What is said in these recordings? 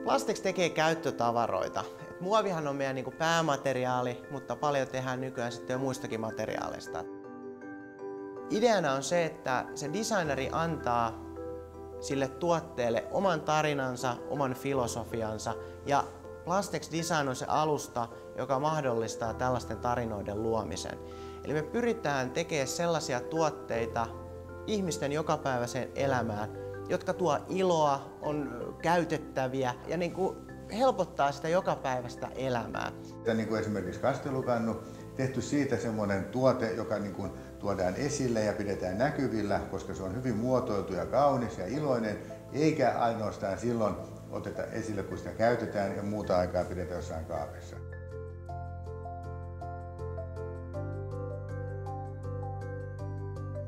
Plastex tekee käyttötavaroita. Muovihan on meidän päämateriaali, mutta paljon tehdään nykyään sitten jo muistakin materiaaleista. Ideana on se, että se designeri antaa sille tuotteelle oman tarinansa, oman filosofiansa ja Plastex Design on se alusta, joka mahdollistaa tällaisten tarinoiden luomisen. Eli me pyritään tekemään sellaisia tuotteita ihmisten jokapäiväiseen elämään, jotka tuo iloa, on käytettäviä ja helpottaa sitä jokapäiväistä elämää. Niin kuin esimerkiksi kastelukannu, tehty siitä semmoinen tuote, joka tuodaan esille ja pidetään näkyvillä, koska se on hyvin muotoiltu ja kaunis ja iloinen, eikä ainoastaan silloin oteta esille, kun sitä käytetään ja muuta aikaa pidetään jossain kaapissa.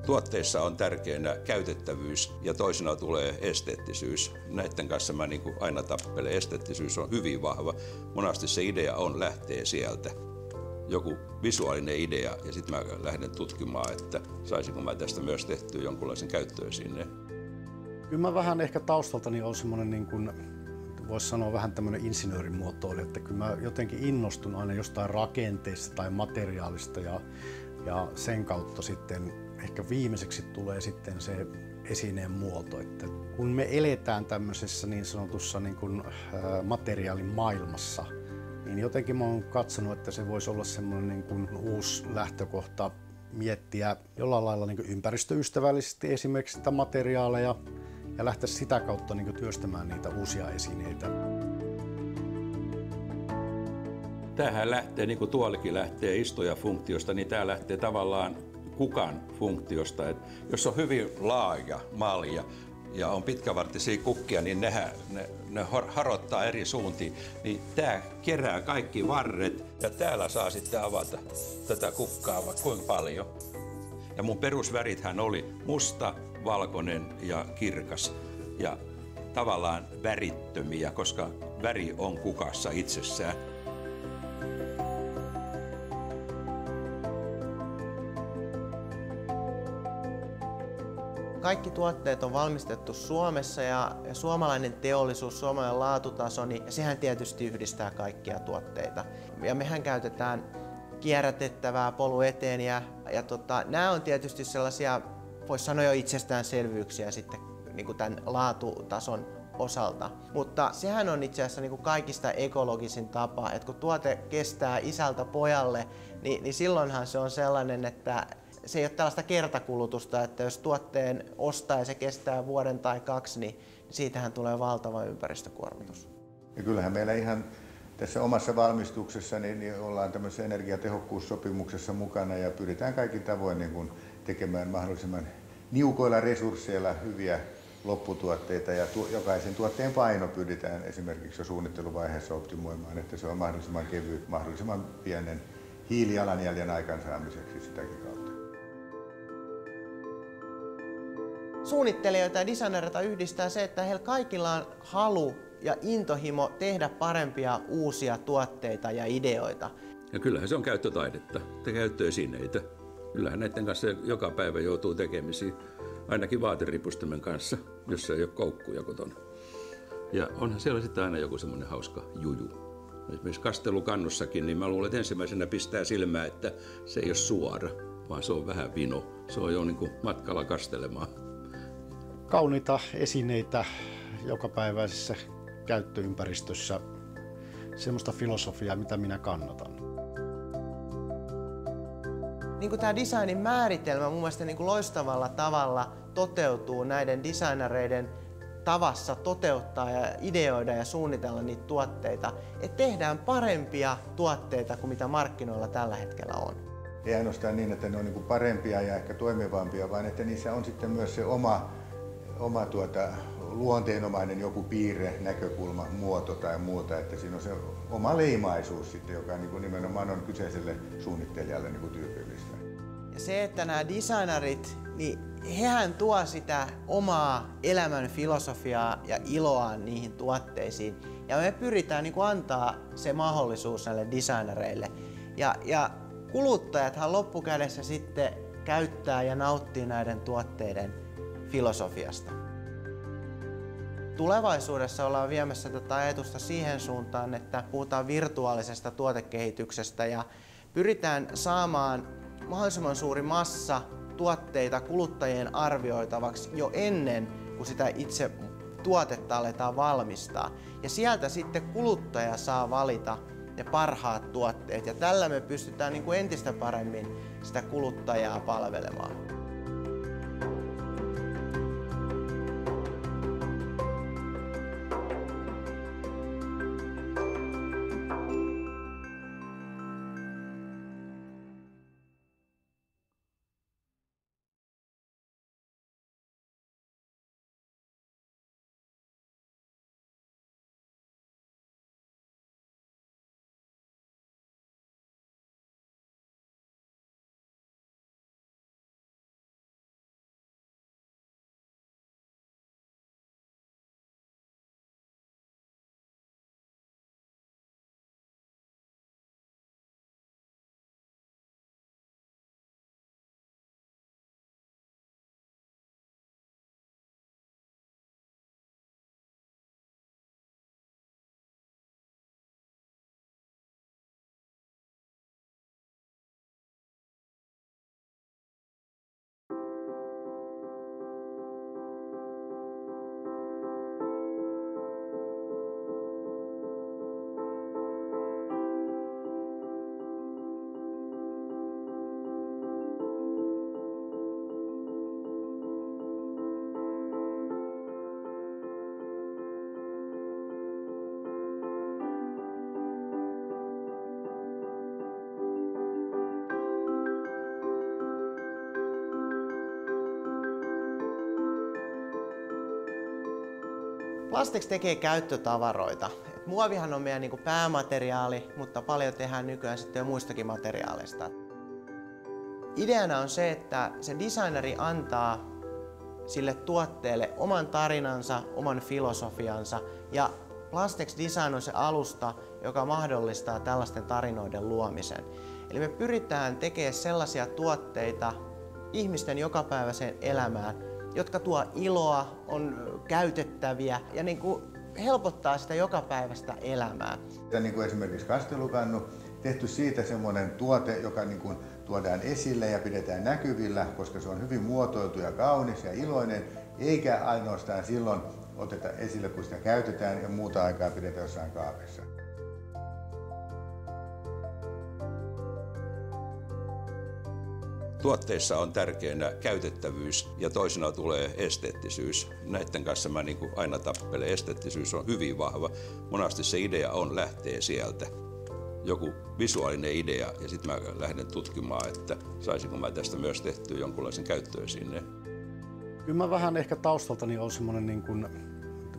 Tuotteissa on tärkeänä käytettävyys ja toisena tulee esteettisyys. Näiden kanssa mä aina tappelen. Esteettisyys on hyvin vahva. Monasti se idea lähtee sieltä. Joku visuaalinen idea ja sitten mä lähden tutkimaan, että saisinko mä tästä myös tehtyä jonkunlaisen käyttöön sinne. Kyllä mä vähän ehkä taustaltani on semmoinen, voisi sanoa vähän tämmöinen insinöörimuotoilija, että kyllä mä jotenkin innostun aina jostain rakenteista tai materiaalista ja sen kautta sitten ehkä viimeiseksi tulee sitten se esineen muoto. Että kun me eletään tämmöisessä niin sanotussa materiaalin maailmassa, niin jotenkin mä oon katsonut, että se voisi olla semmoinen uusi lähtökohta miettiä jollain lailla ympäristöystävällisesti esimerkiksi sitä materiaaleja ja lähteä sitä kautta työstämään niitä uusia esineitä. Tämähän lähtee, niin kuin tuolikin lähtee istujafunktiosta, niin tämä lähtee tavallaan kukan funktiosta. Et jos on hyvin laaja malja ja on pitkävartisia kukkia, niin ne harottaa eri suuntiin. Niin tämä kerää kaikki varret ja täällä saa sitten avata tätä kukkaa vaikka kuinka paljon. Ja mun perusvärithän oli musta, valkoinen ja kirkas. Ja tavallaan värittömiä, koska väri on kukassa itsessään. Kaikki tuotteet on valmistettu Suomessa ja suomalainen teollisuus, suomalainen laatutaso, niin sehän tietysti yhdistää kaikkia tuotteita. Ja mehän käytetään kierrätettävää polyeteeniä ja nämä on tietysti sellaisia, voisi sanoa jo itsestäänselvyyksiä sitten tämän laatutason osalta. Mutta sehän on itse asiassa kaikista ekologisin tapa, että kun tuote kestää isältä pojalle, niin silloinhan se on sellainen, että se ei ole tällaista kertakulutusta, että jos tuotteen ostaa ja se kestää vuoden tai 2, niin siitähän tulee valtava ympäristökuormitus. Ja kyllähän meillä ihan tässä omassa valmistuksessa niin ollaan tämmöisessä energiatehokkuussopimuksessa mukana ja pyritään kaikin tavoin tekemään mahdollisimman niukoilla resursseilla hyviä lopputuotteita ja jokaisen tuotteen paino pyritään esimerkiksi jo suunnitteluvaiheessa optimoimaan, että se on mahdollisimman kevyt, mahdollisimman pienen hiilijalanjäljen aikaansaamiseksi sitäkin kautta. Suunnittelijoita ja designereita yhdistää se, että heillä kaikilla on halu ja intohimo tehdä parempia uusia tuotteita ja ideoita. Ja kyllähän se on käyttötaidetta, käyttöesineitä. Kyllähän näiden kanssa joka päivä joutuu tekemisiin, ainakin vaateripustimen kanssa, jossa ei ole koukkuja kotona. Ja onhan siellä sitten aina joku semmoinen hauska juju. Esimerkiksi kastelukannussakin, niin mä luulen, että ensimmäisenä pistää silmää, että se ei ole suora, vaan se on vähän vino. Se on jo matkalla kastelemaan. Kauniita esineitä jokapäiväisessä käyttöympäristössä, semmoista filosofiaa, mitä minä kannatan. Tämä designin määritelmä mun mielestä loistavalla tavalla toteutuu näiden designereiden tavassa toteuttaa ja ideoida ja suunnitella niitä tuotteita, että tehdään parempia tuotteita kuin mitä markkinoilla tällä hetkellä on. Ei ainoastaan niin, että ne on parempia ja ehkä toimivampia, vaan että niissä on sitten myös se oma luonteenomainen joku piirre, näkökulma, muoto tai muuta, että siinä on se oma leimaisuus sitten, joka nimenomaan on kyseiselle suunnittelijalle tyypillistä. Ja se, että nämä designerit, niin hehän tuo sitä omaa elämän filosofiaa ja iloa niihin tuotteisiin. Ja me pyritään antaa se mahdollisuus näille designereille. Ja kuluttajathan loppukädessä sitten käyttää ja nauttii näiden tuotteiden filosofiasta. Tulevaisuudessa ollaan viemässä tätä ajatusta siihen suuntaan, että puhutaan virtuaalisesta tuotekehityksestä ja pyritään saamaan mahdollisimman suuri massa tuotteita kuluttajien arvioitavaksi jo ennen kuin sitä itse tuotetta aletaan valmistaa. Ja sieltä sitten kuluttaja saa valita ne parhaat tuotteet ja tällä me pystytään entistä paremmin sitä kuluttajaa palvelemaan. Plastex tekee käyttötavaroita. Muovihan on meidän päämateriaali, mutta paljon tehdään nykyään sitten jo muistakin materiaaleista. Ideana on se, että se designeri antaa sille tuotteelle oman tarinansa, oman filosofiansa ja Plastex Design on se alusta, joka mahdollistaa tällaisten tarinoiden luomisen. Eli me pyritään tekemään sellaisia tuotteita ihmisten jokapäiväiseen elämään, jotka tuo iloa, on käytettäviä ja helpottaa sitä jokapäiväistä elämää. Niin kuin esimerkiksi kastelukannu, tehty siitä semmoinen tuote, joka tuodaan esille ja pidetään näkyvillä, koska se on hyvin muotoiltu ja kaunis ja iloinen, eikä ainoastaan silloin oteta esille, kun sitä käytetään ja muuta aikaa pidetään jossain kaapissa. Tuotteissa on tärkeänä käytettävyys ja toisena tulee esteettisyys. Näiden kanssa mä aina tappelen. Esteettisyys on hyvin vahva. Monasti se idea lähtee sieltä. Joku visuaalinen idea ja sitten mä lähden tutkimaan, että saisinko mä tästä myös tehtyä jonkunlaisen käyttöesineen. Kyllä mä vähän ehkä taustaltani on semmoinen,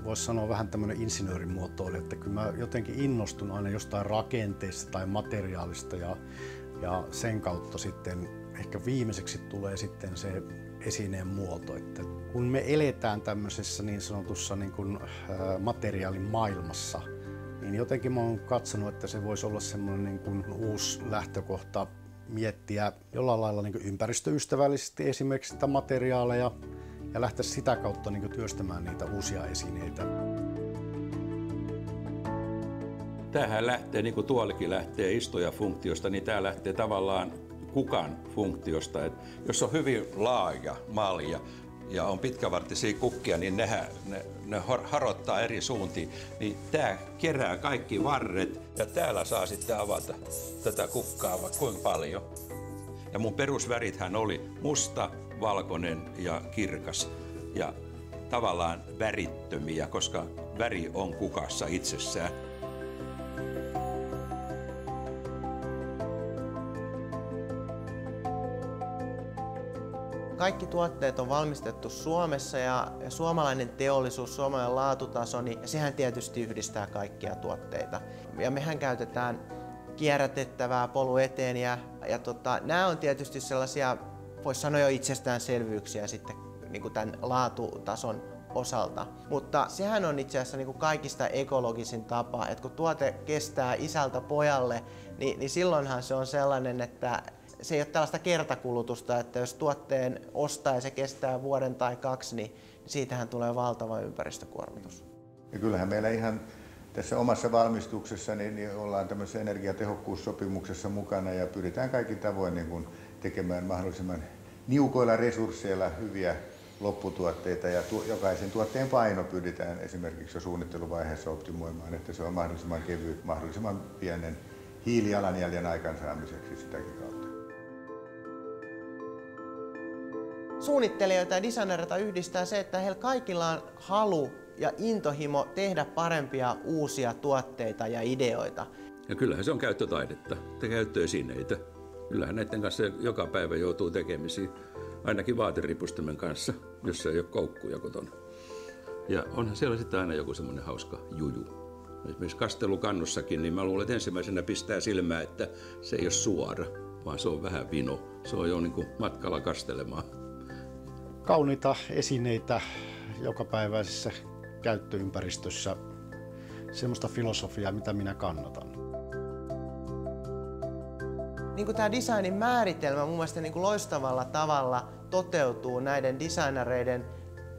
voisi sanoa vähän tämmöinen insinöörin muotoilija, että kyllä mä jotenkin innostun aina jostain rakenteista tai materiaalista ja sen kautta sitten ehkä viimeiseksi tulee sitten se esineen muoto. Että kun me eletään tämmöisessä niin sanotussa materiaalin maailmassa, niin jotenkin mä oon katsonut, että se voisi olla semmoinen uusi lähtökohta miettiä jollain lailla ympäristöystävällisesti esimerkiksi sitä materiaaleja ja lähteä sitä kautta työstämään niitä uusia esineitä. Tämähän lähtee, niin kuin tuolikin lähtee istujafunktiosta, niin tämä lähtee tavallaan kukan funktiosta. Et jos on hyvin laaja malja ja on pitkävartisia kukkia, niin ne harottaa eri suuntiin. Niin tämä kerää kaikki varret ja täällä saa sitten avata tätä kukkaa vaikka kuinka paljon. Ja mun perusvärithän oli musta, valkoinen ja kirkas. Ja tavallaan värittömiä, koska väri on kukassa itsessään. Kaikki tuotteet on valmistettu Suomessa ja suomalainen teollisuus, suomalainen laatutaso, niin sehän tietysti yhdistää kaikkia tuotteita. Ja mehän käytetään kierrätettävää polyeteeniä ja nämä on tietysti sellaisia, voisi sanoa jo itsestäänselvyyksiä sitten tämän laatutason osalta. Mutta sehän on itse asiassa kaikista ekologisin tapa, että kun tuote kestää isältä pojalle, niin silloinhan se on sellainen, että se ei ole tällaista kertakulutusta, että jos tuotteen ostaa ja se kestää vuoden tai 2, niin siitähän tulee valtava ympäristökuormitus. Ja kyllähän meillä ihan tässä omassa valmistuksessa niin ollaan tämmöisessä energiatehokkuussopimuksessa mukana ja pyritään kaikin tavoin niin kuin tekemään mahdollisimman niukoilla resursseilla hyviä lopputuotteita ja jokaisen tuotteen paino pyritään esimerkiksi jo suunnitteluvaiheessa optimoimaan, että se on mahdollisimman kevyt, mahdollisimman pienen hiilijalanjäljen aikaansaamiseksi sitäkin kautta. Suunnittelijoita ja designereita yhdistää se, että heillä kaikilla on halu ja intohimo tehdä parempia uusia tuotteita ja ideoita. Ja kyllähän se on käyttötaidetta ja käyttöesineitä. Kyllähän näiden kanssa joka päivä joutuu tekemisiin, ainakin vaateripustimen kanssa, jossa ei ole koukkuja kotona. Ja onhan siellä sitten aina joku semmoinen hauska juju. Esimerkiksi kastelukannussakin, niin mä luulen, että ensimmäisenä pistää silmää, että se ei ole suora, vaan se on vähän vino. Se on jo niin kuin matkalla kastelemaan. Kauniita esineitä jokapäiväisessä käyttöympäristössä, semmoista filosofiaa, mitä minä kannatan. Niin kuin tämä designin määritelmä mun mielestä niin kuin loistavalla tavalla toteutuu näiden designereiden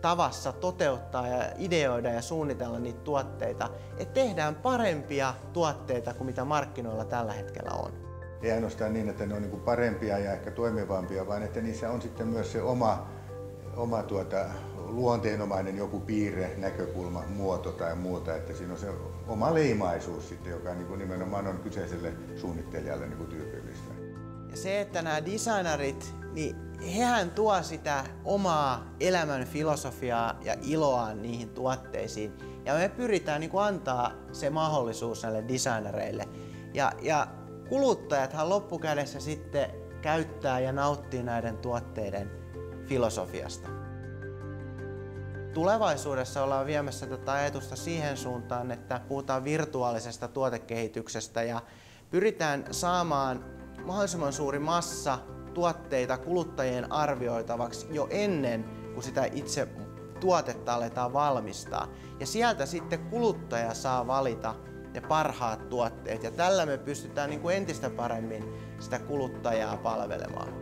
tavassa toteuttaa ja ideoida ja suunnitella niitä tuotteita, että tehdään parempia tuotteita kuin mitä markkinoilla tällä hetkellä on. Ei ainoastaan niin, että ne on niin kuin parempia ja ehkä toimivampia, vaan että niissä on sitten myös se oma luonteenomainen joku piirre, näkökulma, muoto tai muuta, että siinä on se oma leimaisuus sitten, joka niin kuin nimenomaan on kyseiselle suunnittelijalle niin kuin tyypillistä. Ja se, että nämä designerit, niin hehän tuo sitä omaa elämän filosofiaa ja iloa niihin tuotteisiin. Ja me pyritään niin kuin antaa se mahdollisuus näille designereille. Ja kuluttajathan loppukädessä sitten käyttää ja nauttii näiden tuotteiden filosofiasta. Tulevaisuudessa ollaan viemässä tätä ajatusta siihen suuntaan, että puhutaan virtuaalisesta tuotekehityksestä ja pyritään saamaan mahdollisimman suuri massa tuotteita kuluttajien arvioitavaksi jo ennen kuin sitä itse tuotetta aletaan valmistaa. Ja sieltä sitten kuluttaja saa valita ne parhaat tuotteet ja tällä me pystytään niin kuin entistä paremmin sitä kuluttajaa palvelemaan.